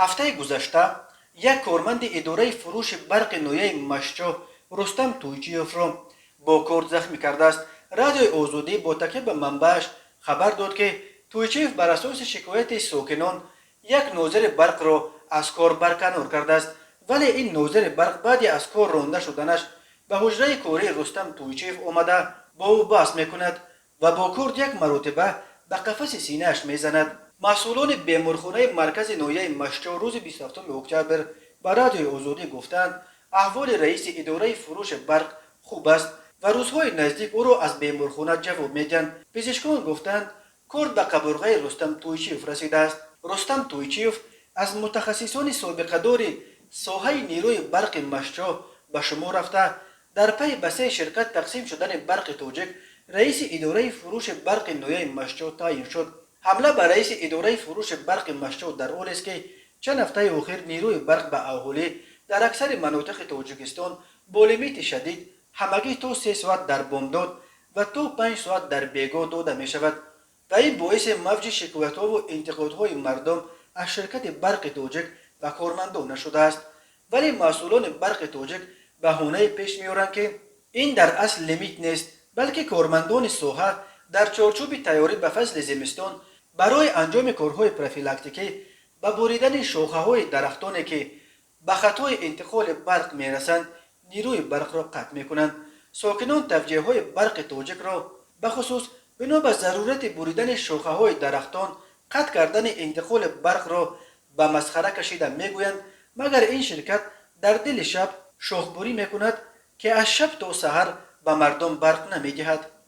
هفته گذشته یک کارمند اداره فروش برق نویه مشچو رستم تویچیوف را با کارد زخمی کرده است. رادیو آزادی با تکیه به منبعش خبر داد که تویچیوف بر اساس شکایت ساکنان یک نوزر برق را از کار برکنار کرده است، ولی این نوزر برق بعد از کار رانده شدنش به حجره کاری رستم تویچیوف آمده با او بحث میکند و با کارد یک مرتبه به قفس سینه‌اش میزند. مسئولان بیمارخانه مرکز نویه مشچو روز 27 اکتبر به رادیو آزادی گفتند احوال رئیس اداره فروش برق خوب است و روزهای نزدیک او را از بیمارخانه جواب میدن. پزشکان گفتند کارد به قبرغه رستم تویچیوف رسیده است. رستم تویچیوف از متخصصان سابقه دار ساحه نیروی برق مشچو به شمار رفته در پی به 3 شرکت تقسیم شدن برق تاجیک رئیس اداره فروش برق نویه مشچو تعیین شد. حمله بر رئیس اداره فروش برق مشچو در حالی است که چند هفته اخیر نیروی برق به اهالی در اکثر مناطق تاجیکستان با لیمیت شدید همگی تا 3 ساعت در بامداد و تا 5 ساعت در بیگاه داده می شود و این باعث موج شکایت‌ها و انتقادهای مردم از شرکت برق تاجیک و کارمندان شده است. ولی مسئولان برق تاجیک بهانه پیش می‌آورند که این در اصل لیمیت نیست، بلکه کارمندان ساحه در چارچوب تیاری به فصل زمستان برای انجام کارهای پروفیلاکتیکی به بریدن شاخه‌های درختانی که به خطای انتقال برق می‌رسند نیروی برق را قطع می‌کنند. ساکنان توجیه‌های برق تاجیک را به خصوص بنا به ضرورت بریدن شاخه‌های درختان قطع کردن انتقال برق را به مسخره کشیده میگویند، مگر این شرکت در دل شب شاخبری میکند که از شب تا سحر به مردم برق نمیدهد.